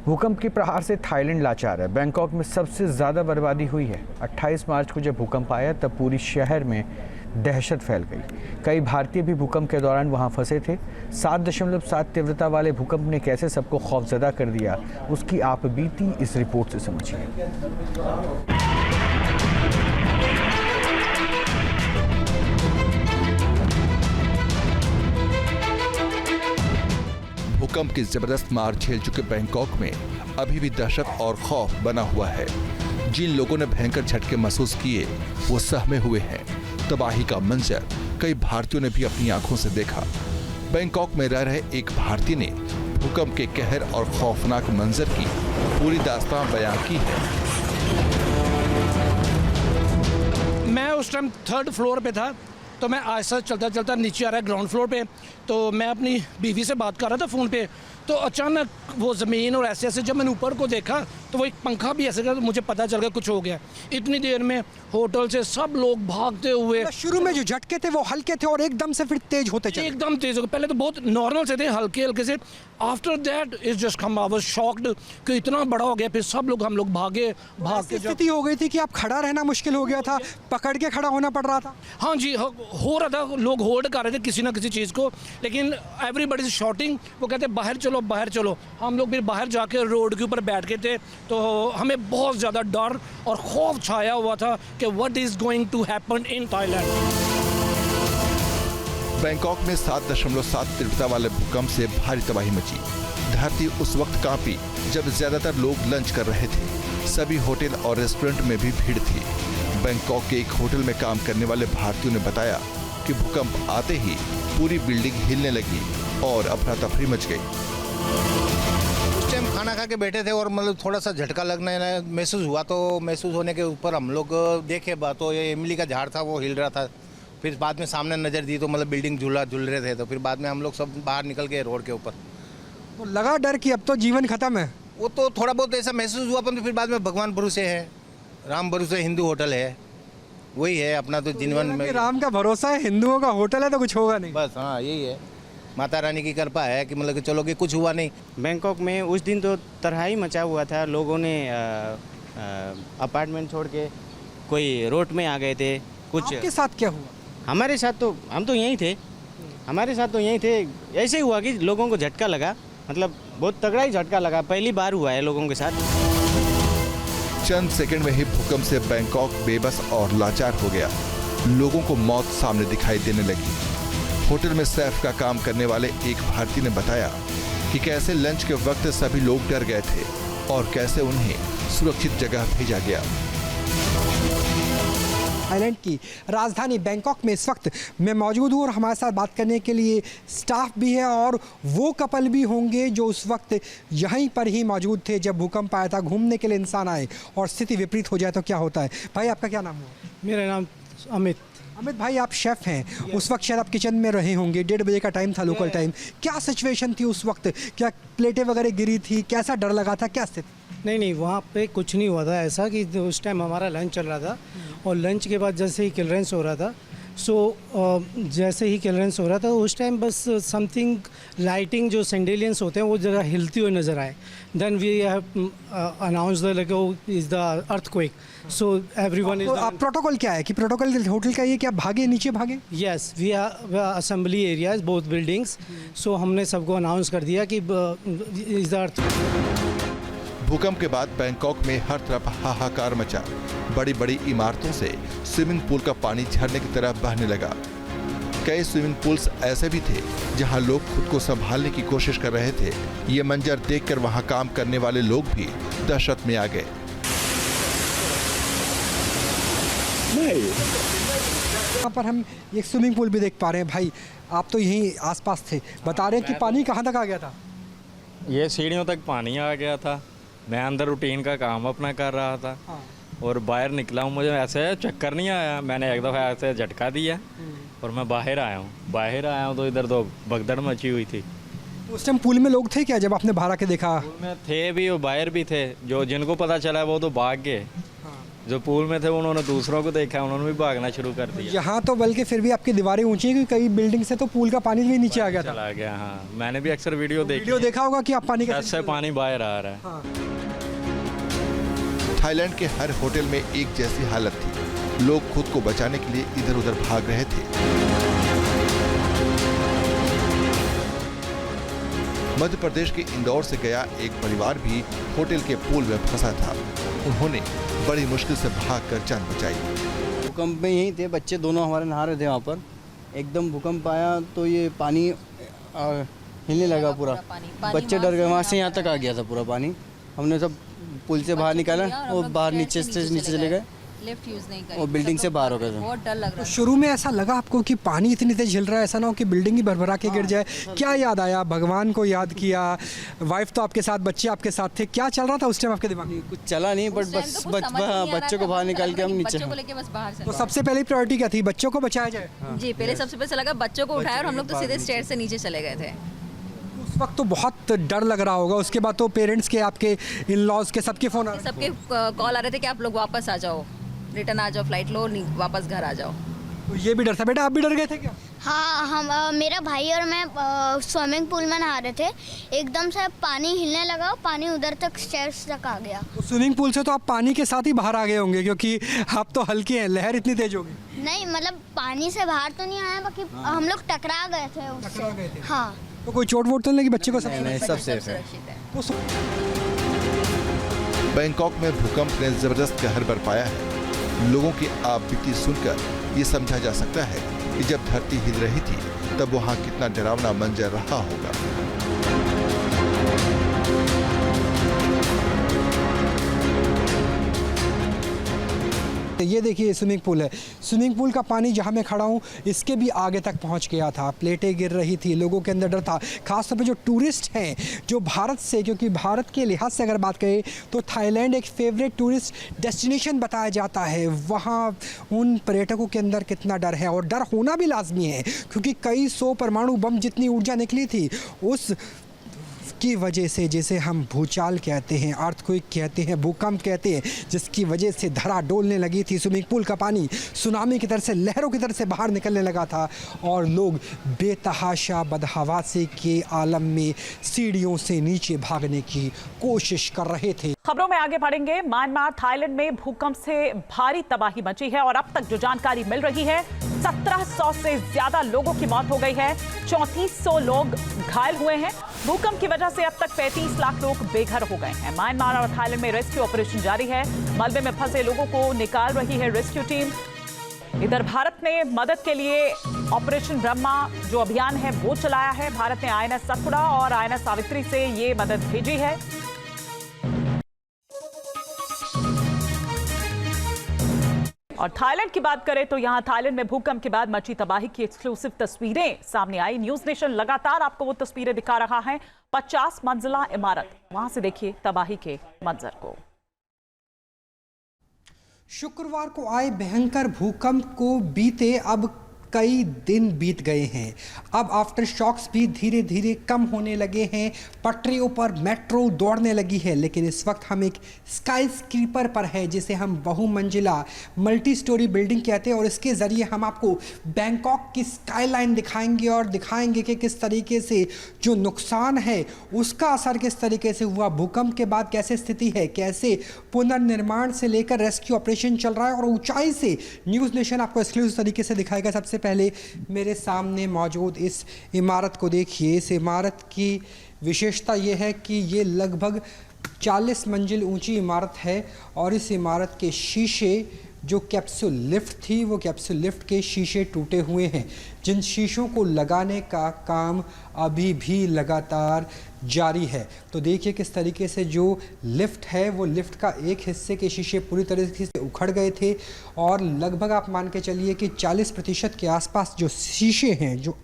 भूकंप के प्रहार से थाईलैंड लाचार है। बैंकॉक में सबसे ज़्यादा बर्बादी हुई है। 28 मार्च को जब भूकंप आया तब पूरी शहर में दहशत फैल गई। कई भारतीय भी भूकंप के दौरान वहां फंसे थे। 7.7 तीव्रता वाले भूकंप ने कैसे सबको खौफजदा कर दिया, उसकी आप बीती इस रिपोर्ट से समझिए। भूकंप की जबरदस्त मार झेल चुके बैंकॉक में अभी भी दहशत और खौफ बना हुआ है। जिन लोगों ने भयंकर झटके महसूस किए वो सहमे हुए हैं। तबाही का मंजर कई भारतीयों ने भी अपनी आंखों से देखा। बैंकॉक में रह रहे एक भारतीय ने भूकंप के कहर और खौफनाक मंजर की पूरी दास्तान बयां की है। मैं उस टाइम 3rd फ्लोर पे था, तो मैं आहिस्ता चलता चलता नीचे आ रहा है ग्राउंड फ्लोर पे। तो मैं अपनी बीवी से बात कर रहा था फ़ोन पे, तो अचानक वो ज़मीन और ऐसे ऐसे जब मैंने ऊपर को देखा तो वो एक पंखा भी ऐसे तो मुझे पता चल गया कुछ हो गया। इतनी देर में होटल से सब लोग भागते हुए, शुरू में जो झटके थे वो हल्के थे और एकदम से फिर तेज होते चले। एकदम तेज हो गए। पहले तो बहुत नॉर्मल से थे, हल्के हल्के से। After that is just come I was shocked कि इतना बड़ा हो गया। फिर सब लोग हम लोग भाग के स्थिति हो गई थी कि आप खड़ा रहना मुश्किल हो गया था, पकड़ के खड़ा होना पड़ रहा था। हाँ जी, हो रहा था। लोग होल्ड कर रहे थे किसी ना किसी चीज़ को, लेकिन एवरीबॉडी इज शॉटिंग। वो कहते बाहर चलो बाहर चलो। हम लोग फिर बाहर जाके रोड के ऊपर बैठ गए थे। तो हमें बहुत ज़्यादा डर और खौफ छाया हुआ था कि what is going to happen in Thailand. Bangkok में 7.7 तीव्रता वाले भूकंप से भारी तबाही मची। धरती उस वक्त कांपी जब ज्यादातर लोग लंच कर रहे थे। सभी होटल और रेस्टोरेंट में भी भीड़ थी। बैंकॉक के एक होटल में काम करने वाले भारतीयों ने बताया कि भूकंप आते ही पूरी बिल्डिंग हिलने लगी और अफरा तफरी मच गई। उस टाइम खाना खा के बैठे थे और मतलब थोड़ा सा झटका लगने महसूस हुआ। तो महसूस होने के ऊपर हम लोग देखे तो ये इमली का झाड़ था वो हिल रहा था। फिर बाद में सामने नज़र दी तो मतलब बिल्डिंग झूल रहे थे। तो फिर बाद में हम लोग सब बाहर निकल गए रोड के ऊपर। तो लगा डर कि अब तो जीवन खत्म है। वो तो थोड़ा बहुत ऐसा महसूस हुआ, पर फिर बाद में भगवान भरोसे है, राम भरोसे हिंदू होटल है, वही है अपना तो जीवन में। राम का भरोसा है, हिंदुओं का होटल है तो कुछ होगा नहीं। बस हाँ यही है, माता रानी की कृपा है कि मतलब कि चलो कि कुछ हुआ नहीं। बैंकॉक में उस दिन तो तबाही मचा हुआ था। लोगों ने अपार्टमेंट छोड़ के कोई रोड में आ गए थे। कुछ आपके साथ क्या हुआ? हमारे साथ तो हम तो यहीं थे। हमारे साथ तो यहीं थे। ऐसे ही हुआ कि लोगों को झटका लगा, मतलब बहुत तगड़ा ही झटका लगा। पहली बार हुआ है लोगों के साथ। चंद सेकंड में ही भूकंप से बैंकॉक बेबस और लाचार हो गया। लोगों को मौत सामने दिखाई देने लगी। होटल में सैफ का काम करने वाले एक भारतीय ने बताया कि कैसे लंच के वक्त सभी लोग डर गए थे और कैसे उन्हें सुरक्षित जगह भेजा गया। थाईलैंड की राजधानी बैंकॉक में इस वक्त मैं मौजूद हूँ और हमारे साथ बात करने के लिए स्टाफ भी है और वो कपल भी होंगे जो उस वक्त यहीं पर ही मौजूद थे जब भूकंप आया था। घूमने के लिए इंसान आए और स्थिति विपरीत हो जाए तो क्या होता है। भाई आपका क्या नाम हुआ? मेरा नाम अमित। अमित भाई आप शेफ़ हैं। उस वक्त शायद आप किचन में रहे होंगे। 1:30 बजे का टाइम था लोकल टाइम। क्या सिचुएशन थी उस वक्त? क्या प्लेटें वगैरह गिरी थी? कैसा डर लगा था? क्या स्थिति? नहीं, वहाँ पे कुछ नहीं हुआ था ऐसा कि उस टाइम हमारा लंच चल रहा था और लंच के बाद जैसे ही क्लियरेंस हो रहा था, जैसे ही क्लियरेंस हो रहा था उस टाइम बस समथिंग लाइटिंग जो सेंडेलियंस होते हैं वो जगह हिलती हुई नज़र आए। Then we have announce the is the earthquake, so everyone is. आप प्रोटोकॉल क्या है कि प्रोटोकॉल होटल का ये कि आप भागे नीचे भागे? Yes, we are assembly areas both buildings. So हमने सबको अनाउंस कर दिया कि इज़ द अर्थक्वेक। भूकंप के बाद बैंकॉक में हर तरफ हाहाकार मचा। बड़ी बड़ी इमारतों से स्विमिंग पूल का पानी झरने की तरह बहने लगा। कई स्विमिंग पूल्स ऐसे भी थे जहां लोग खुद को संभालने की कोशिश कर रहे थे। ये मंजर देखकर वहां काम करने वाले लोग भी दहशत में आ गए। यहाँ पर हम एक स्विमिंग पूल भी देख पा रहे हैं। भाई आप तो यहीं आसपास थे, बता रहे हैं कि पानी कहाँ तक आ गया था? ये सीढ़ियों तक पानी आ गया था। मैं अंदर रूटीन का काम अपना कर रहा था और बाहर निकला हूँ। मुझे ऐसे चक्कर नहीं आया, मैंने एक दफ़ा ऐसे झटका दिया और मैं बाहर आया हूँ तो इधर तो भगदड़ मची हुई थी। उस टाइम पूल में लोग थे क्या जब आपने बाहर आके देखा? पूल में थे भी और बाहर भी थे। जो जिनको पता चला वो तो भाग गए। जो पूल में थे उन्होंने दूसरों को देखा, उन्होंने भी भागना शुरू कर दिया। यहाँ तो बल्कि फिर भी आपकी दीवारें ऊंची हैं, क्योंकि कई बिल्डिंग से तो पूल का पानी भी नीचे आ गया था। चला गया, हाँ मैंने भी अक्सर वीडियो देखा होगा कि आप पानी कैसे पानी बाहर आ रहा है। हाँ। थाईलैंड के हर होटल में एक जैसी हालत थी। लोग खुद को बचाने के लिए इधर उधर भाग रहे थे। मध्य प्रदेश के इंदौर से गया एक परिवार भी होटल के पूल में फंसा था। उन्होंने बड़ी मुश्किल से भागकर जान बचाई। भूकंप में यहीं थे, बच्चे दोनों हमारे नहा रहे थे वहाँ पर। एकदम भूकंप आया तो ये पानी हिलने लगा पूरा। बच्चे डर गए, वहाँ से यहाँ तक आ गया था पूरा पानी। हमने सब पुल से बाहर निकाला और बाहर नीचे चले गए, लिफ्ट यूज नहीं करी और बिल्डिंग से बाहर हो गए थे। बहुत डर लग रहा तो शुरू में ऐसा लगा आपको कि पानी इतनी तेज झिल रहा है, ऐसा ना हो कि बिल्डिंग ही भरभरा के गिर जाए? क्या याद आया? भगवान को याद किया? वाइफ तो आपके साथ, बच्चे आपके साथ थे, क्या चल रहा था उस टाइम आपके दिमाग में? कुछ चला नहीं, बट बस बच्चों को बाहर निकाल के हम नीचे। बच्चों को लेके बस बाहर तो सबसे पहली प्रायोरिटी क्या थी? बच्चों को बचाया जाए। जी, पहले सबसे पहले लगा बच्चों को उठाया और हम लोग तो सीधे स्टेयर से नीचे चले गए थे। उस वक्त तो बहुत डर लग रहा होगा। उसके बाद तो पेरेंट्स के, आपके इन लॉज के, सबके फोन आ रहे थे। सबके कॉल आ रहे थे कि आप लोग वापस आ जाओ, रिटर्न आ जाओ, फ्लाइट लो, वापस घर आ जाओ। तो ये भी डर था। बेटा आप भी डर गए थे क्या? हाँ, हम मेरा भाई और मैं स्विमिंग पूल में नहा रहे थे। एकदम से पानी हिलने लगा, पानी उधर तक स्टेयर्स तक आ गया। तो स्विमिंग पूल से तो आप पानी के साथ ही बाहर आ गए होंगे, क्योंकि आप तो हल्के हैं, लहर इतनी तेज होगी। नहीं, मतलब पानी से बाहर तो नहीं आया, बाकी हम लोग टकरा गए थे उससे। हाँ। तो कोई चोट वोट तो नहीं लगी बच्चे को? नहीं, सब सेफ है। बैंकॉक में भूकंप ने जबरदस्त कहर बरपाया है। लोगों की आपबीती सुनकर ये समझा जा सकता है कि जब धरती हिल रही थी तब वहां कितना डरावना मंजर रहा होगा। ये देखिए स्विमिंग पूल है। स्विमिंग पूल का पानी जहाँ मैं खड़ा हूँ इसके भी आगे तक पहुँच गया था। प्लेटें गिर रही थी, लोगों के अंदर डर था। खासतौर पे जो टूरिस्ट हैं, जो भारत से, क्योंकि भारत के लिहाज से अगर बात करें तो थाईलैंड एक फेवरेट टूरिस्ट डेस्टिनेशन बताया जाता है। वहाँ उन पर्यटकों के अंदर कितना डर है, और डर होना भी लाजमी है, क्योंकि कई 100 परमाणु बम जितनी ऊर्जा निकली थी उस की वजह से, जिसे हम भूचाल कहते हैं, अर्थक्वेक कहते हैं, भूकंप कहते हैं, जिसकी वजह से धरा डोलने लगी थी। स्विमिंग पूल का पानी सुनामी की तरह से, लहरों की तरह से बाहर निकलने लगा था, और लोग बेतहाशा बदहवासी के आलम में सीढ़ियों से नीचे भागने की कोशिश कर रहे थे। खबरों में आगे बढ़ेंगे। म्यांमार, थाईलैंड में भूकंप से भारी तबाही मची है, और अब तक जो जानकारी मिल रही है 1700 से ज्यादा लोगों की मौत हो गई है, 3400 लोग घायल हुए हैं। भूकंप की वजह से अब तक 35 लाख लोग बेघर हो गए हैं। म्यांमार और थाईलैंड में रेस्क्यू ऑपरेशन जारी है। मलबे में फंसे लोगों को निकाल रही है रेस्क्यू टीम। इधर भारत ने मदद के लिए ऑपरेशन ब्रह्मा जो अभियान है वो चलाया है। भारत ने INS सतपुड़ा और INS सावित्री से ये मदद भेजी है। और थाईलैंड की बात करें तो यहां थाईलैंड में भूकंप के बाद मची तबाही की एक्सक्लूसिव तस्वीरें सामने आई। न्यूज नेशन लगातार आपको वो तस्वीरें दिखा रहा है। 50 मंजिला इमारत, वहां से देखिए तबाही के मंजर को। शुक्रवार को आए भयंकर भूकंप को बीते अब कई दिन बीत गए हैं। अब आफ्टर शॉक्स भी धीरे धीरे कम होने लगे हैं। पटरियों पर मेट्रो दौड़ने लगी है, लेकिन इस वक्त हम एक स्काई स्क्रीपर पर है, जिसे हम बहुमंजिला मल्टी स्टोरी बिल्डिंग कहते हैं, और इसके ज़रिए हम आपको बैंकॉक की स्काईलाइन दिखाएंगे, और दिखाएंगे कि किस तरीके से जो नुकसान है उसका असर किस तरीके से हुआ, भूकंप के बाद कैसे स्थिति है, कैसे पुनर्निर्माण से लेकर रेस्क्यू ऑपरेशन चल रहा है, और ऊंचाई से न्यूज़ नेशन आपको एक्सक्लूसिव तरीके से दिखाएगा। सबसे पहले मेरे सामने मौजूद इस इमारत को देखिए। इस इमारत की विशेषता ये है कि ये लगभग 40 मंजिल ऊंची इमारत है, और इस इमारत के शीशे, जो कैप्सूल लिफ्ट थी, वो कैप्सूल लिफ्ट के शीशे टूटे हुए हैं, जिन शीशों को लगाने का काम अभी भी लगातार जारी है। तो देखिए किस तरीके से जो लिफ्ट है, वो लिफ्ट का एक हिस्से के शीशे पूरी तरीके से उखड़ गए थे, और लगभग आप मान के चलिए कि 40% के आसपास जो शीशे हैं, जो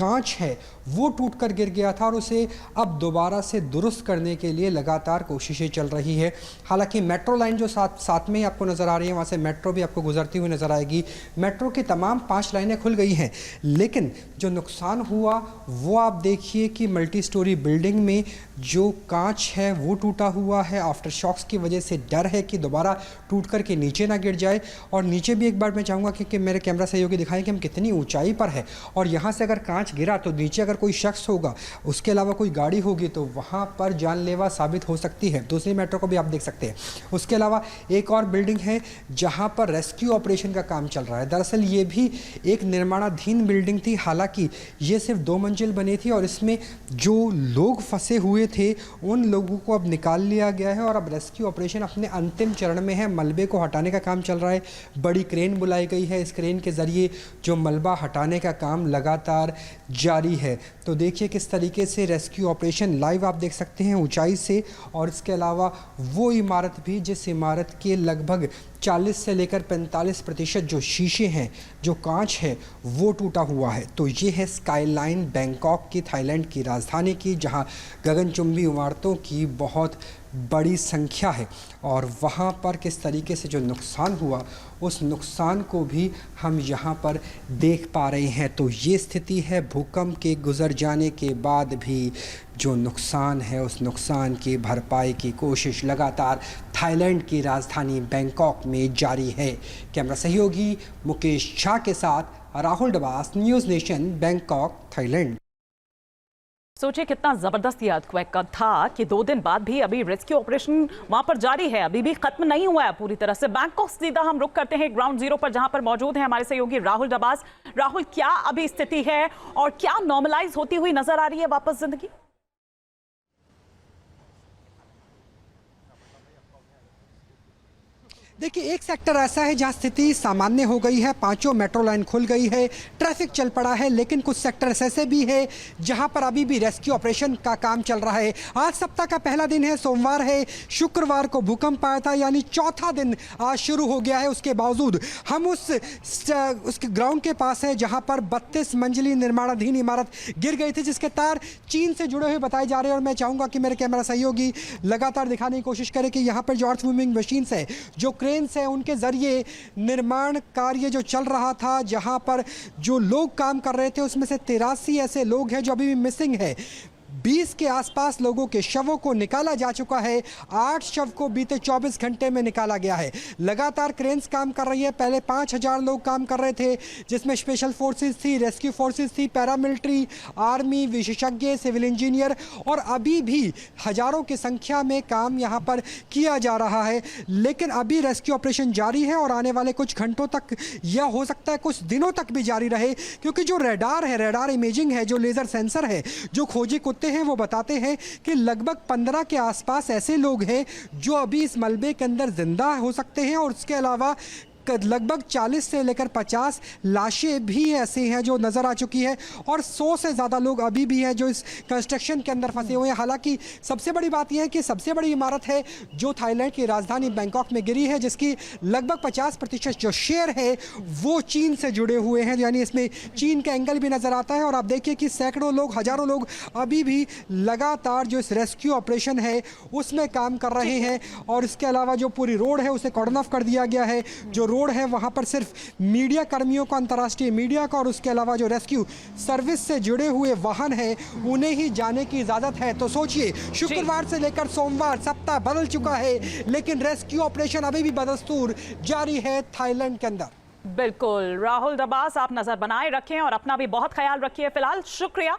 कांच है वो टूटकर गिर गया था और उसे अब दोबारा से दुरुस्त करने के लिए लगातार कोशिशें चल रही है। हालांकि मेट्रो लाइन जो साथ में आपको नज़र आ रही है, वहाँ से मेट्रो भी आपको गुजरती हुई नज़र आएगी। मेट्रो की तमाम 5 लाइनें खुल गई हैं, लेकिन जो नुकसान हुआ वो आप देखिए कि मल्टी स्टोरी बिल्डिंग में जो कांच है वो टूटा हुआ है। आफ्टर शॉक्स की वजह से डर है कि दोबारा टूट कर के नीचे ना गिर जाए। और नीचे भी एक बार मैं चाहूँगा कि मेरे कैमरा सहयोगी दिखाएं कि हम कितनी ऊंचाई पर है और यहाँ से अगर कांच गिरा तो नीचे अगर कोई शख्स होगा, उसके अलावा कोई गाड़ी होगी तो वहाँ पर जानलेवा साबित हो सकती है। दूसरी मेट्रो को भी आप देख सकते हैं। उसके अलावा एक और बिल्डिंग है जहाँ पर रेस्क्यू ऑपरेशन का काम चल रहा है। दरअसल ये भी एक निर्माणाधीन बिल्डिंग थी, हालांकि ये सिर्फ 2 मंजिल बनी थी और इसमें जो लोग फंसे हुए थे उन लोगों को अब निकाल लिया गया है और अब रेस्क्यू ऑपरेशन अपने अंतिम चरण में है। मलबे को हटाने का काम चल रहा है, बड़ी क्रेन बुलाई गई है। इस क्रेन के ज़रिए जो मलबा हटाने का काम लगातार जारी है। तो देखिए किस तरीके से रेस्क्यू ऑपरेशन लाइव आप देख सकते हैं ऊंचाई से। और इसके अलावा वो इमारत भी जिस इमारत के लगभग 40 से लेकर 45% जो शीशे हैं, जो कांच है वो टूटा हुआ है। तो ये है स्काईलाइन बैंकॉक की, थाईलैंड की राजधानी की, जहां गगनचुंबी इमारतों की बहुत बड़ी संख्या है। और वहाँ पर किस तरीके से जो नुकसान हुआ उस नुकसान को भी हम यहाँ पर देख पा रहे हैं। तो ये स्थिति है भूकंप के गुजर जाने के बाद भी जो नुकसान है उस नुकसान की भरपाई की कोशिश लगातार थाईलैंड की राजधानी बैंकॉक में जारी है। कैमरा सहयोगी मुकेश झा के साथ Rahul Dabas, news nation, Bangkok, Thailand. सोचिए कितना जबरदस्त अर्थक्वेक का था कि 2 दिन बाद भी अभी रेस्क्यू ऑपरेशन वहां पर जारी है, अभी भी खत्म नहीं हुआ है पूरी तरह से। बैंकॉक सीधा हम रुक करते हैं ग्राउंड जीरो पर, जहां पर मौजूद हैं हमारे सहयोगी राहुल डबास। राहुल, क्या अभी स्थिति है और क्या नॉर्मलाइज होती हुई नजर आ रही है वापस जिंदगी? देखिए, एक सेक्टर ऐसा है जहां स्थिति सामान्य हो गई है, 5 मेट्रो लाइन खुल गई है, ट्रैफिक चल पड़ा है, लेकिन कुछ सेक्टर्स ऐसे भी है जहां पर अभी भी रेस्क्यू ऑपरेशन का काम चल रहा है। आज सप्ताह का पहला दिन है, सोमवार है, शुक्रवार को भूकंप आया था, यानी चौथा दिन आज शुरू हो गया है। उसके बावजूद हम उसके ग्राउंड के पास है जहाँ पर 32 मंजिली निर्माणाधीन इमारत गिर गई थी, जिसके तार चीन से जुड़े हुए बताए जा रहे हैं। और मैं चाहूँगा कि मेरे कैमरा सहयोगी लगातार दिखाने की कोशिश करें कि यहाँ पर जो अर्थ मूविंग मशीन्स है, जो से उनके जरिए निर्माण कार्य जो चल रहा था, जहां पर जो लोग काम कर रहे थे उसमें से 83 ऐसे लोग हैं जो अभी भी मिसिंग है। 20 के आसपास लोगों के शवों को निकाला जा चुका है। 8 शव को बीते 24 घंटे में निकाला गया है। लगातार क्रेन्स काम कर रही है। पहले 5000 लोग काम कर रहे थे, जिसमें स्पेशल फोर्सेस थी, रेस्क्यू फोर्सेस थी, पैरामिलिट्री, आर्मी, विशेषज्ञ, सिविल इंजीनियर, और अभी भी हजारों की संख्या में काम यहाँ पर किया जा रहा है। लेकिन अभी रेस्क्यू ऑपरेशन जारी है और आने वाले कुछ घंटों तक या हो सकता है कुछ दिनों तक भी जारी रहे, क्योंकि जो रेडार है, रेडार इमेजिंग है, जो लेज़र सेंसर है, जो खोजी कुत्ते हैं, वो बताते हैं कि लगभग 15 के आसपास ऐसे लोग हैं जो अभी इस मलबे के अंदर जिंदा हो सकते हैं। और उसके अलावा लगभग 40 से लेकर 50 लाशें भी ऐसे हैं जो नज़र आ चुकी है, और 100 से ज़्यादा लोग अभी भी हैं जो इस कंस्ट्रक्शन के अंदर फंसे हुए हैं। हालांकि सबसे बड़ी बात यह है कि सबसे बड़ी इमारत है जो थाईलैंड की राजधानी बैंकॉक में गिरी है, जिसकी लगभग 50% जो शेयर है वो चीन से जुड़े हुए हैं, यानी इसमें चीन का एंगल भी नज़र आता है। और आप देखिए कि सैकड़ों लोग, हज़ारों लोग अभी भी लगातार जो इस रेस्क्यू ऑपरेशन है उसमें काम कर रहे हैं। और इसके अलावा जो पूरी रोड है उसे कॉर्डन ऑफ कर दिया गया है। जो रोड है वहां पर सिर्फ मीडिया कर्मियों को, अंतर्राष्ट्रीय मीडिया का, और उसके अलावा जो रेस्क्यू सर्विस से जुड़े हुए वाहन हैं उन्हें ही जाने की इजाजत है। तो सोचिए, शुक्रवार से लेकर सोमवार सप्ताह बदल चुका है, लेकिन रेस्क्यू ऑपरेशन अभी भी बदस्तूर जारी है थाईलैंड के अंदर। बिल्कुल राहुल डबास, आप नजर बनाए रखें और अपना भी बहुत ख्याल रखिए। फिलहाल शुक्रिया।